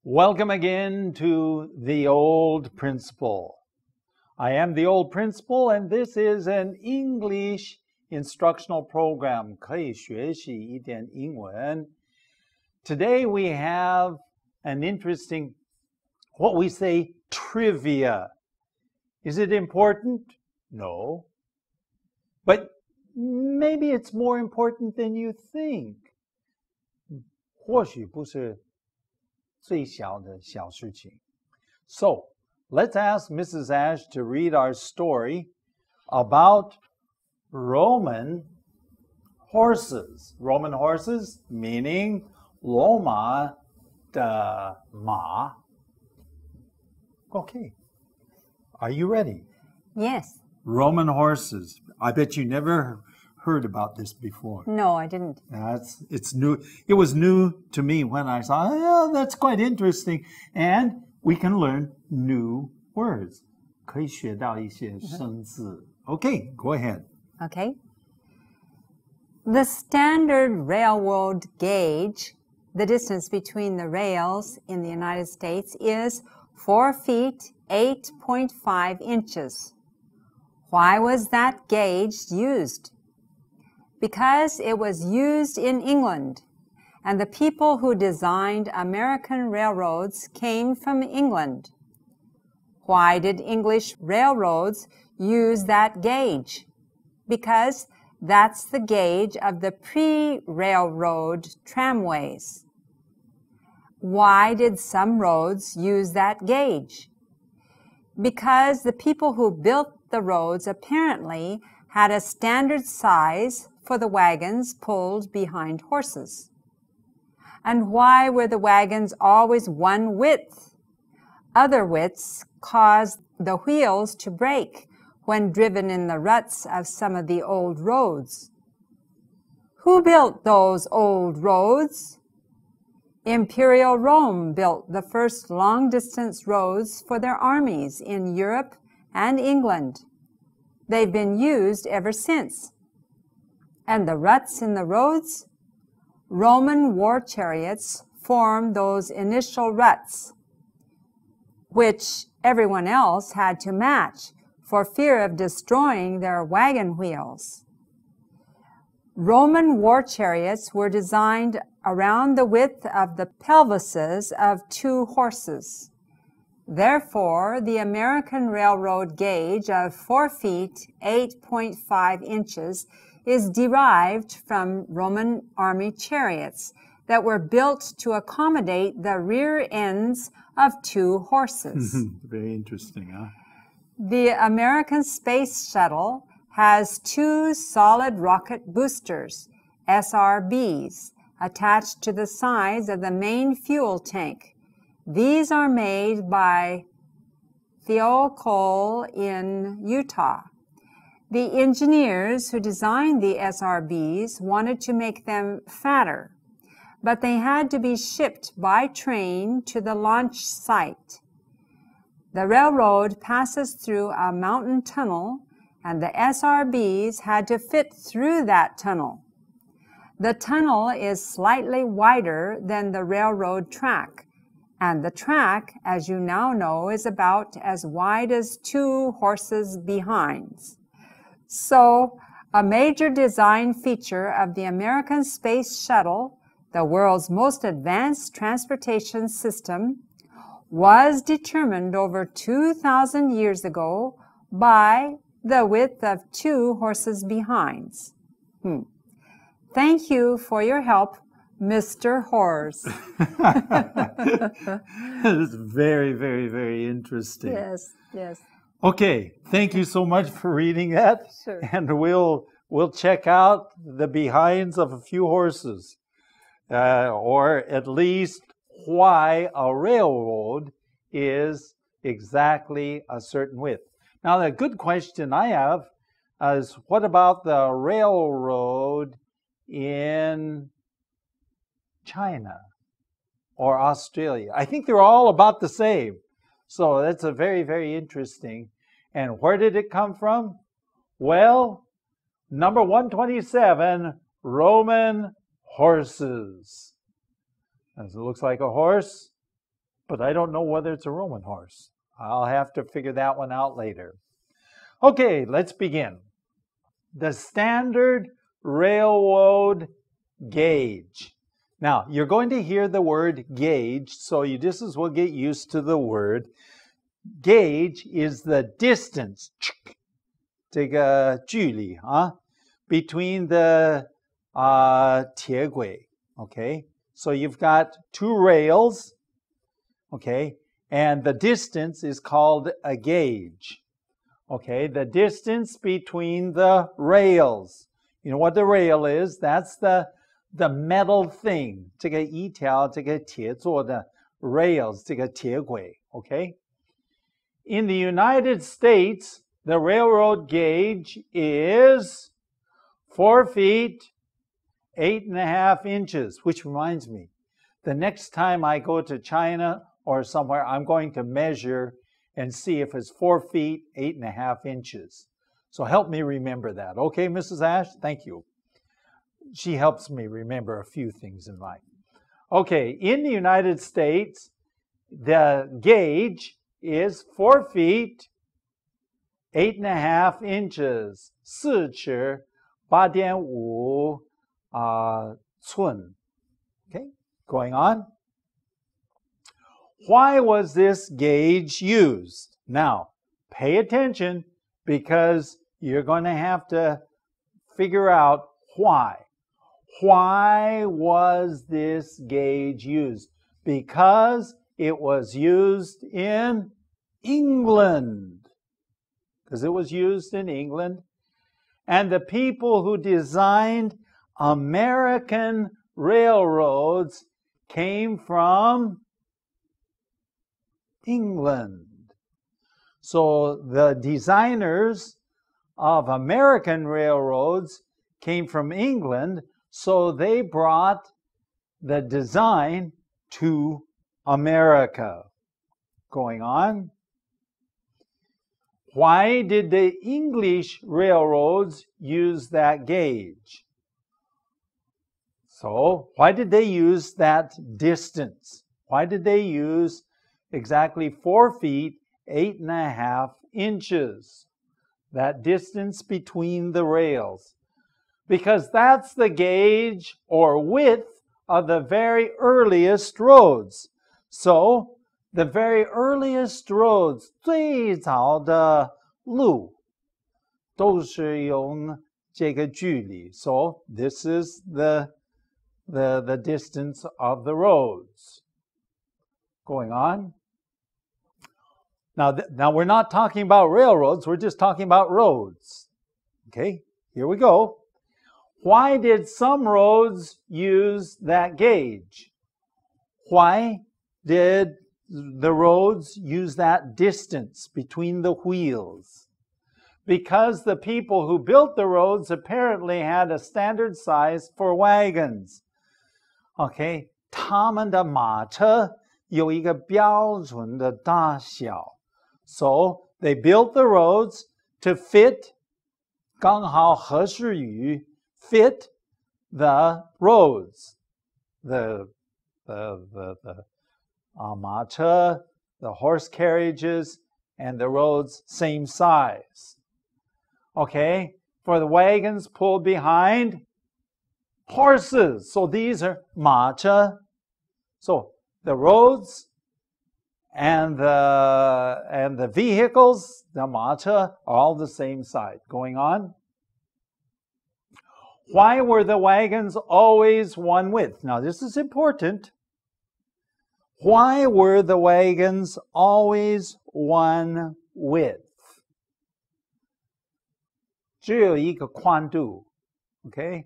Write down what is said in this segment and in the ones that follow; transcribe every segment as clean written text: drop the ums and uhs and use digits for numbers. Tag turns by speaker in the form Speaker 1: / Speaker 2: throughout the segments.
Speaker 1: Welcome again to The Old Principal. I am The Old Principal, and this is an English instructional program. 可以学习一点英文. Today we have an interesting, what we say, trivia. Is it important? No. But maybe it's more important than you think. 或许不是最小的小事情. So, let's ask Mrs. Ash to read our story about Roman horses. Roman horses meaning 罗马的马. Okay. Are you ready?
Speaker 2: Yes.
Speaker 1: Roman horses. I bet you never heard about this before.
Speaker 2: No, I didn't.
Speaker 1: It's new. It was new to me when I saw, oh, that's quite interesting. And we can learn new words. 可以学到一些生字. Okay, go ahead.
Speaker 2: Okay. The standard railroad gauge, the distance between the rails in the United States, is 4 feet 8.5 inches. Why was that gauge used? Because it was used in England, and the people who designed American railroads came from England. Why did English railroads use that gauge? Because that's the gauge of the pre-railroad tramways. Why did some roads use that gauge? Because the people who built the roads apparently had a standard size for the wagons pulled behind horses. And why were the wagons always one width? Other widths caused the wheels to break when driven in the ruts of some of the old roads. Who built those old roads? Imperial Rome built the first long-distance roads for their armies in Europe and England. They've been used ever since. And the ruts in the roads? Roman war chariots formed those initial ruts, which everyone else had to match for fear of destroying their wagon wheels. Roman war chariots were designed around the width of the pelvises of 2 horses. Therefore, the American railroad gauge of 4 feet 8.5 inches is derived from Roman army chariots that were built to accommodate the rear ends of 2 horses.
Speaker 1: Very interesting, huh?
Speaker 2: The American Space Shuttle has 2 solid rocket boosters, SRBs, attached to the sides of the main fuel tank. These are made by Thiokol in Utah. The engineers who designed the SRBs wanted to make them fatter, but they had to be shipped by train to the launch site. The railroad passes through a mountain tunnel, and the SRBs had to fit through that tunnel. The tunnel is slightly wider than the railroad track, and the track, as you now know, is about as wide as 2 horses' behinds. So, a major design feature of the American Space Shuttle, the world's most advanced transportation system, was determined over 2,000 years ago by the width of 2 horses' behinds. Thank you for your help, Mr. Horse.
Speaker 1: It's very, very, very interesting.
Speaker 2: Yes, yes.
Speaker 1: Okay, thank you so much for reading that.
Speaker 2: Sure.
Speaker 1: And we'll check out the behinds of a few horses, or at least why a railroad is exactly a certain width. Now, the good question I have is, what about the railroad in China or Australia? I think they're all about the same. So that's a very, very interesting. And where did it come from? Well, number 127, Roman horses. Does it look like a horse? but I don't know whether it's a Roman horse. I'll have to figure that one out later. Okay, let's begin. The standard railroad gauge. Now, you're going to hear the word gauge, so you just as well get used to the word. Gauge is the distance, 这个距离 between the 铁轨. Okay, so you've got two rails, okay, and the distance is called a gauge. Okay, the distance between the rails. You know what the rail is? That's the metal thing. 这个一条这个铁做的 rails, 这个铁轨. Okay? In the United States, the railroad gauge is 4 feet, 8.5 inches, which reminds me, the next time I go to China or somewhere, I'm going to measure and see if it's 4 feet, 8.5 inches. So help me remember that. Okay, Mrs. Ash? Thank you. She helps me remember a few things in life. Okay, in the United States, the gauge is 4 feet, 8.5 inches, 4尺 8.5 寸. Okay, going on. Why was this gauge used? Now, pay attention because you're going to have to figure out why. Why was this gauge used? Because it was used in England. Because it was used in England. And the people who designed American railroads came from England. So the designers of American railroads came from England, so they brought the design to America. Going on. Why did the English railroads use that gauge? So, why did they use that distance? Why did they use exactly 4 feet, 8.5 inches? That distance between the rails. Because that's the gauge or width of the very earliest roads. So, the very earliest roads, 最早的路都是用这个距离. So, this is the distance of the roads. Going on. Now we're not talking about railroads, we're just talking about roads. Okay, here we go. Why did some roads use that gauge? Why did the roads use that distance between the wheels? Because the people who built the roads apparently had a standard size for wagons. Okay, 他们的马车有一个标准的大小. So they built the roads to fit, 刚好合适于 fit the roads, the 马车, the horse carriages, and the roads same size. Okay, for the wagons pulled behind horses. So these are 马车. So the roads and the vehicles, the 马车, are all the same size. Going on. Why were the wagons always one width? Now this is important. Why were the wagons always one width? 只有一个宽度. Okay?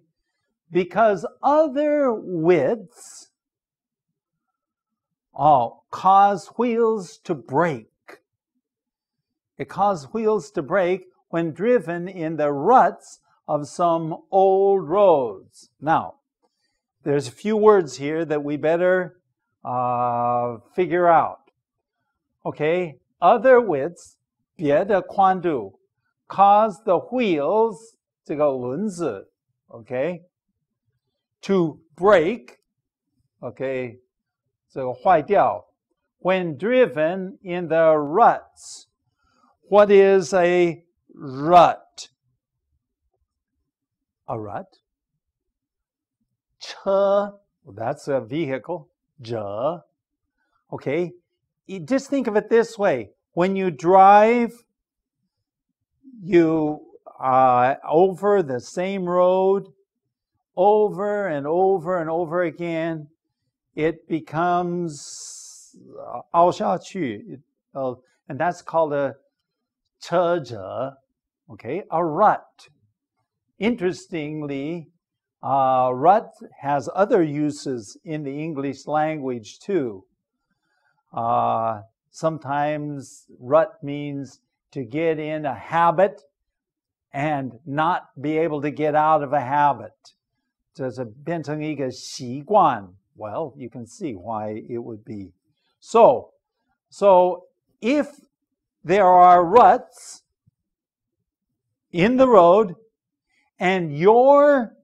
Speaker 1: Because other widths cause wheels to break. It caused wheels to break when driven in the ruts of some old roads. Now, there's a few words here that we better figure out. Okay, other widths, 别的宽度, cause the wheels, 这个轮子, okay, to break, okay, 这个坏掉, when driven in the ruts. What is a rut? A rut? 车, well, that's a vehicle. 者. Okay, just think of it this way. When you drive, you over the same road, over and over and over again, it becomes 凹下去, and that's called a 车者. Okay, a rut. Interestingly, rut has other uses in the English language too. Sometimes rut means to get in a habit and not be able to get out of a habit. 就是变成一个习惯. Well, you can see why it would be. So if there are ruts in the road and your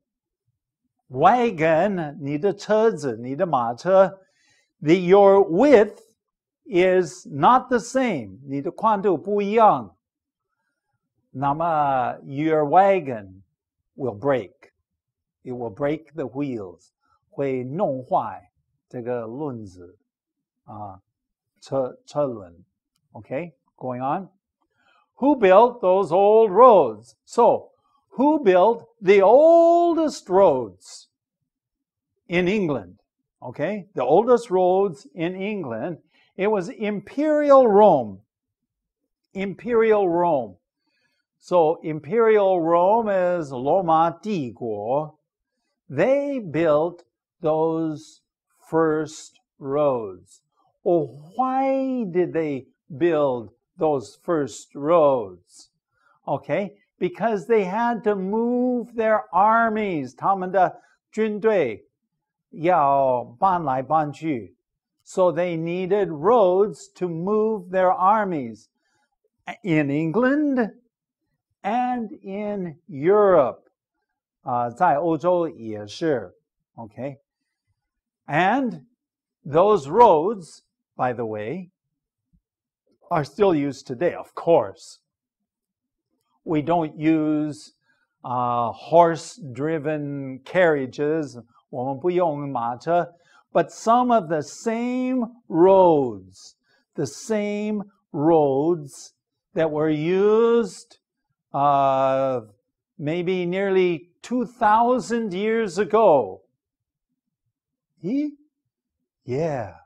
Speaker 1: wagon, 你的车子, 你的马车, your width is not the same, 你的宽度不一样, 那么 your wagon will break. It will break the wheels. 会弄坏这个轮子, 车轮. Okay, going on. Who built those old roads? So, who built the oldest roads in England? Okay, the oldest roads in England, it was Imperial Rome. Imperial Rome. So, Imperial Rome is 罗马帝国. They built those first roads. Oh, why did they build those first roads? Okay, because they had to move their armies. 他们的军队要搬来搬去. So they needed roads to move their armies in England and in Europe. 在欧洲也是. Okay. And those roads, by the way, are still used today, of course. We don't use horse-driven carriages, 我们不用马车, but some of the same roads that were used maybe nearly 2,000 years ago. Yeah.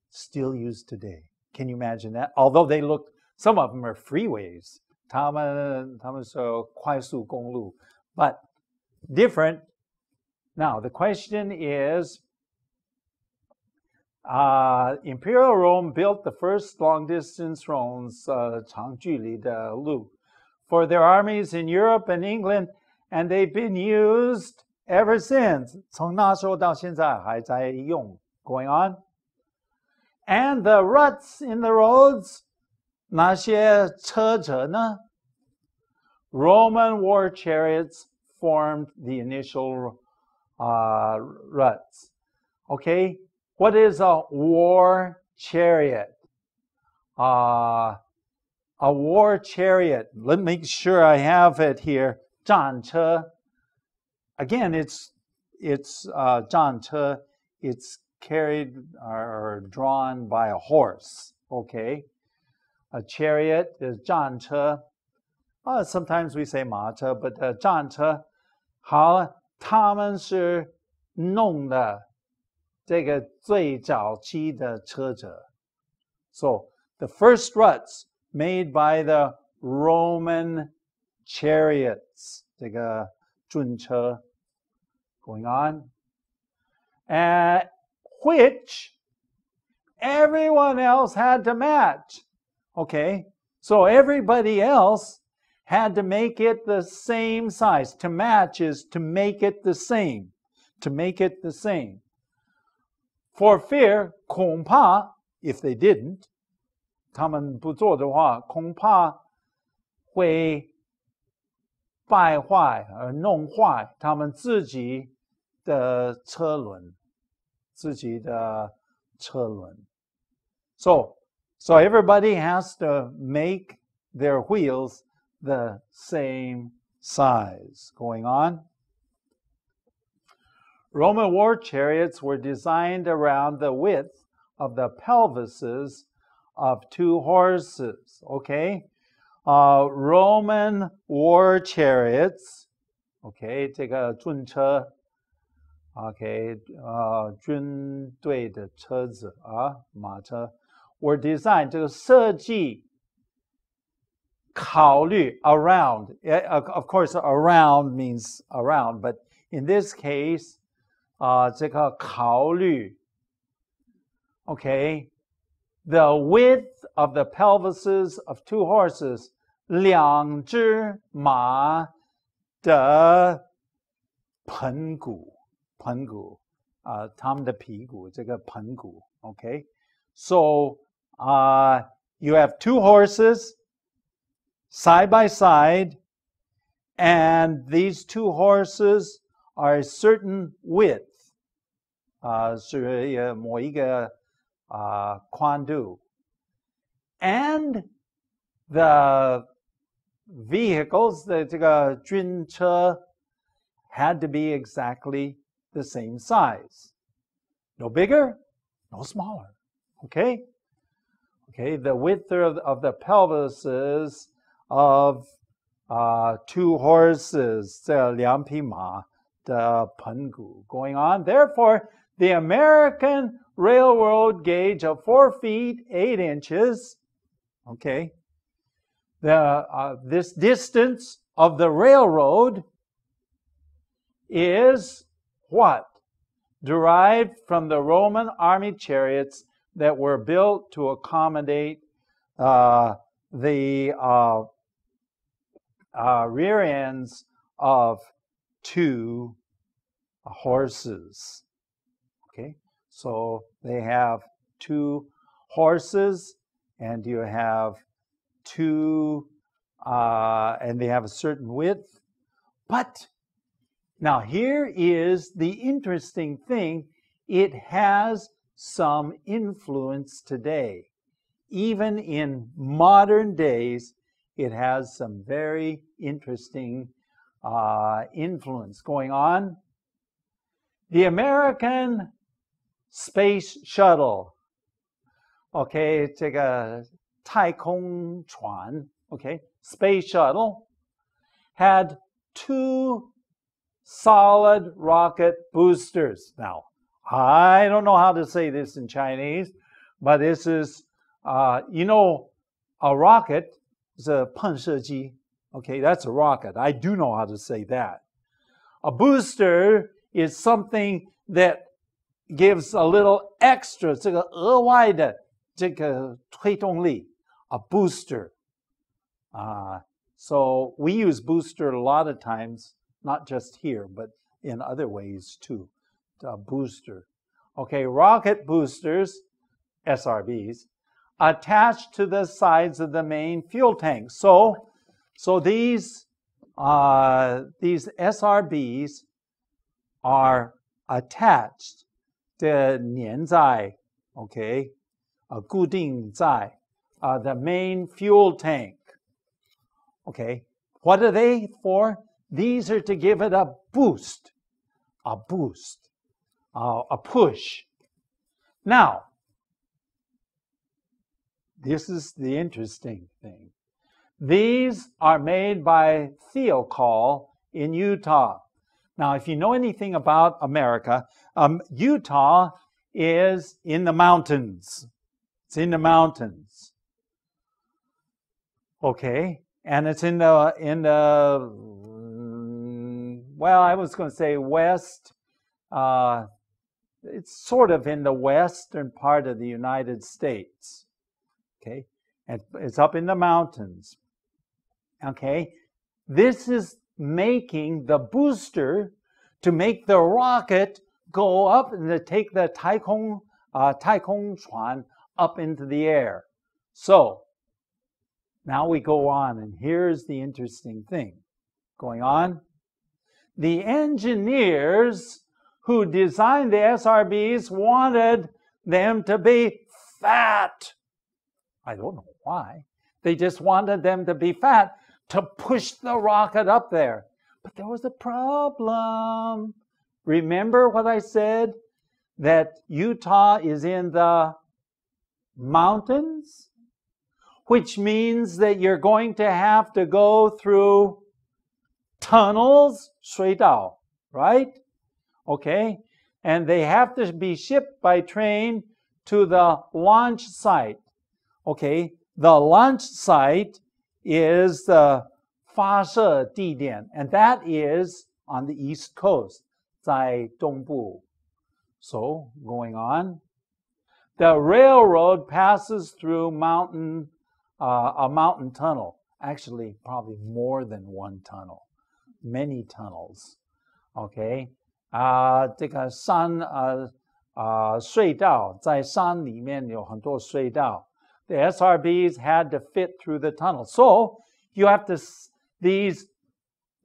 Speaker 1: Still used today. Can you imagine that? Although they look, some of them are freeways. 他们是快速公路, but different. Now, the question is, Imperial Rome built the first long-distance roads, 长距离的路, for their armies in Europe and England, and they've been used ever since. 从那时候到现在还在用. Going on. And the ruts in the roads, 那些车辙呢? Roman war chariots formed the initial ruts. Okay, what is a war chariot? A war chariot. Let me make sure I have it here. 战车. Again, it's 战车. It's carried or drawn by a horse. Okay, a chariot is 战车. Sometimes we say 马车, but 战车. 好了，他们是弄的这个最早期的车辙. So the first ruts made by the Roman chariots. 这个军车. Going on. Which everyone else had to match. Okay, so everybody else had to make it the same size. To match is to make it the same. To make it the same. For fear, 恐怕, if they didn't, 他们不做的话, 恐怕会败坏而弄坏他们自己的车轮, 自己的车轮. So everybody has to make their wheels the same size. Going on. Roman war chariots were designed around the width of the pelvises of 2 horses. Okay, Roman war chariots. Okay, 这个军车。Okay, 军队的车子啊，马车 were designed 这个设计考虑 around. Of course, around means around, but in this case, 这个考虑 okay, the width of the pelvises of 2 horses, 2只马的盆骨。盆骨，他们的屁股，这个盆骨 okay? So, you have 2 horses side by side, and these 2 horses are a certain width, 是某一个宽度. And the vehicles, 这个军车 had to be exactly the same size. No bigger, no smaller. Okay? Okay, the width of the pelvises of 2 horses, 这2匹马的盆骨 going on. Therefore, the American railroad gauge of 4 feet 8 inches, okay, this distance of the railroad is what? Derived from the Roman army chariots that were built to accommodate the rear ends of 2 horses. Okay, so they have 2 horses, and you have 2, and they have a certain width. But now here is the interesting thing. It has some influence today. Even in modern days, it has some very interesting influence going on. The American Space Shuttle, okay, 这个太空船, okay, Space Shuttle had 2 solid rocket boosters. Now, I don't know how to say this in Chinese, but this is, you know, a rocket is a 喷射机. Okay, that's a rocket. I do know how to say that. A booster is something that gives a little extra, 这个额外的这个推动力, a booster. So we use booster a lot of times, not just here, but in other ways too. A booster. Okay, rocket boosters, SRBs, attached to the sides of the main fuel tank. So these SRBs are attached to 粘在, okay, 固定在 the main fuel tank. Okay, what are they for? These are to give it a boost, a push. Now, this is the interesting thing. These are made by Thiokol in Utah. Now, if you know anything about America, Utah is in the mountains. It's in the mountains. Okay, and it's in the well, I was going to say west. It's sort of in the western part of the United States. Okay, and it's up in the mountains. Okay, this is making the booster to make the rocket go up and to take the 太空船 up into the air. So now we go on, and here's the interesting thing going on. The engineers who designed the SRBs wanted them to be fat. I don't know why. They just wanted them to be fat to push the rocket up there. But there was a problem. Remember what I said? That Utah is in the mountains, which means that you're going to have to go through tunnels, 水道, right? Okay, and they have to be shipped by train to the launch site. Okay, the launch site is the 发射地点, and that is on the East Coast, 在东部. So, going on, the railroad passes through a mountain tunnel. Actually, probably more than one tunnel, many tunnels. Okay, 这个山隧道，在山里面有很多隧道。The SRBs had to fit through the tunnel. So you have to, these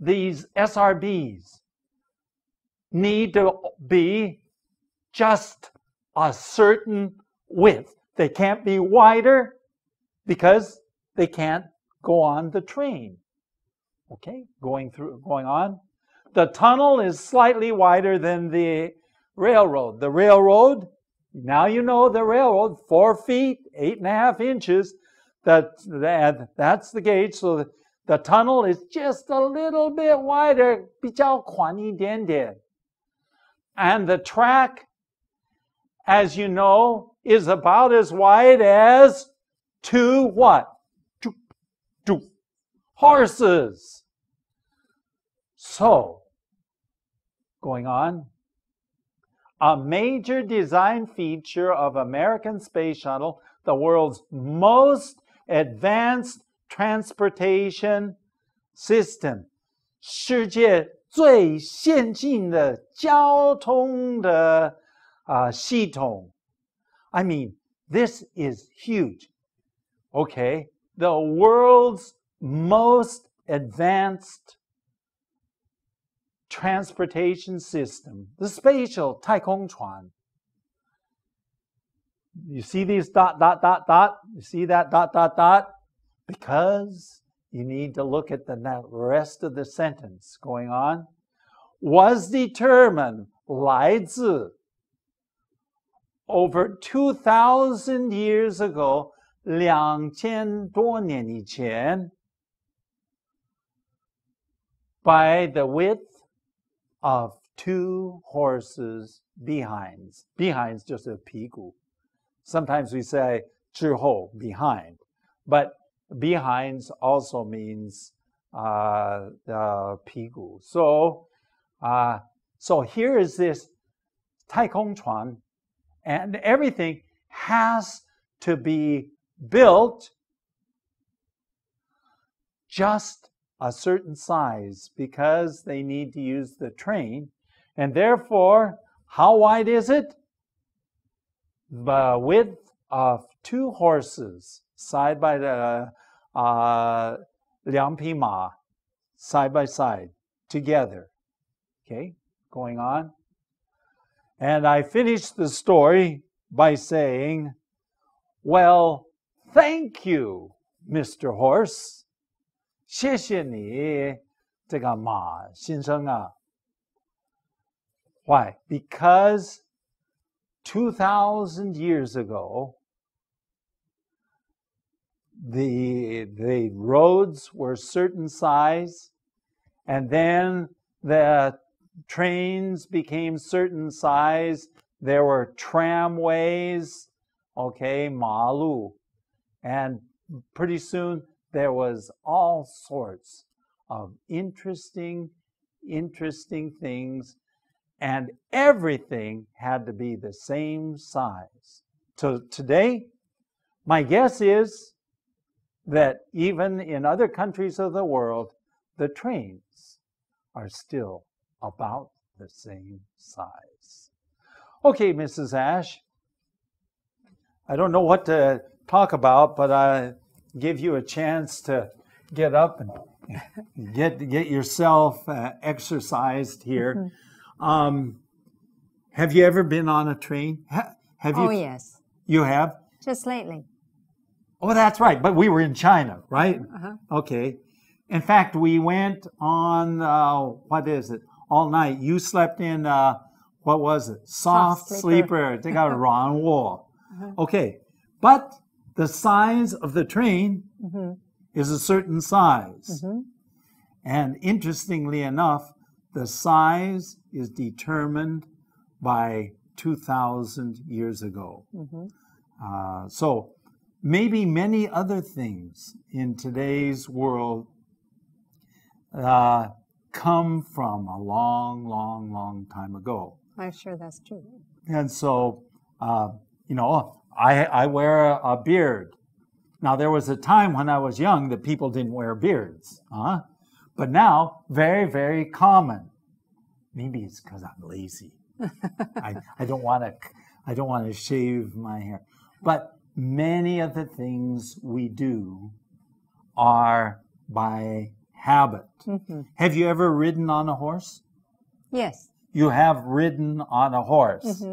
Speaker 1: SRBs need to be just a certain width. They can't be wider because they can't go on the train. Okay, going on. The tunnel is slightly wider than the railroad. The railroad, now you know the railroad, 4 feet, 8.5 inches. That's the gauge. So the tunnel is just a little bit wider, 比较宽一点点. And the track, as you know, is about as wide as 2 what? 2 horses. So, going on, a major design feature of American Space Shuttle, the world's most advanced transportation system, 世界最先进的交通的系统. I mean, this is huge. Okay, the world's most advanced transportation system, the spatial 太空船. You see these dot, dot, dot, dot? You see that dot, dot, dot? Because you need to look at the rest of the sentence going on. Was determined, 来自, over 2,000 years ago, 2000多年以前, by the width of 2 horses' behinds. Behinds just a 屁股. Sometimes we say 之后, behind. But behinds also means 屁股. So here is this 太空船, and everything has to be built just a certain size because they need to use the train. And therefore, how wide is it? The width of 2 horses side by the 2匹马 side by side together. Okay, going on. And I finished the story by saying, well, thank you, Mr. Horse. 谢谢你，这个马先生啊. Why? Because 2,000 years ago, the roads were certain size, and then the trains became certain size. There were tramways, okay, 马路, and pretty soon there was all sorts of interesting things, and everything had to be the same size. So today, my guess is that even in other countries of the world, the trains are still about the same size. Okay, Mrs. Ash, I don't know what to talk about, but I give you a chance to get up and get yourself exercised here. Have you ever been on a train? Have
Speaker 2: Oh,
Speaker 1: you?
Speaker 2: yes.
Speaker 1: You have?
Speaker 2: Just lately.
Speaker 1: Oh, that's right. But we were in China, right?
Speaker 2: Uh-huh.
Speaker 1: Okay. In fact, we went on, what is it? All night. You slept in, what was it? Soft sleeper. 这个软卧. Okay. But the size of the train is a certain size. And interestingly enough, the size is determined by 2,000 years ago. So maybe many other things in today's world come from a long, long, long time ago.
Speaker 2: I'm sure that's true.
Speaker 1: And so, you know, I wear a beard. Now, there was a time when I was young that people didn't wear beards. But now, very, very common. Maybe it's because I'm lazy. I don't want to shave my hair. But many of the things we do are by habit. Have you ever ridden on a horse?
Speaker 2: Yes.
Speaker 1: You have ridden on a horse.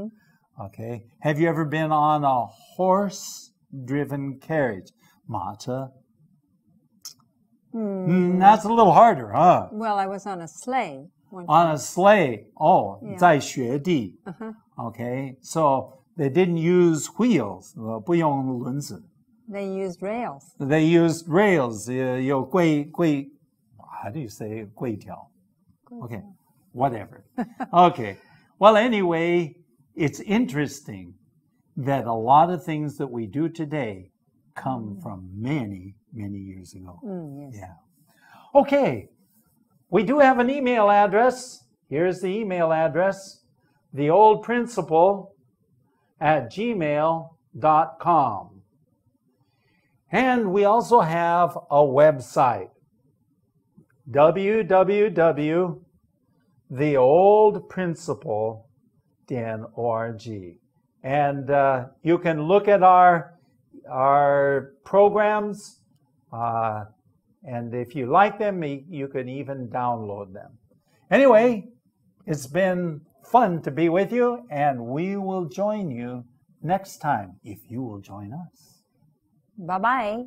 Speaker 1: Okay. Have you ever been on a horse-driven carriage? 马车. That's a little harder, huh?
Speaker 2: Well, I was on a sleigh.
Speaker 1: On a sleigh. Oh,
Speaker 2: Yeah.
Speaker 1: 在雪地. Okay. So they didn't use wheels. 不用轮子.
Speaker 2: They used rails.
Speaker 1: They used rails. 有柜 how do you say 柜条? Okay. Whatever. Okay. Well, anyway, it's interesting that a lot of things that we do today come from many, many years ago.
Speaker 2: Yes.
Speaker 1: Yeah. Okay. We do have an email address. Here's the email address. theoldprinciple@gmail.com. And we also have a website. www.theoldprinciple.org. And you can look at our programs, and if you like them, you can even download them. Anyway, it's been fun to be with you, and we will join you next time if you will join us.
Speaker 2: Bye-bye.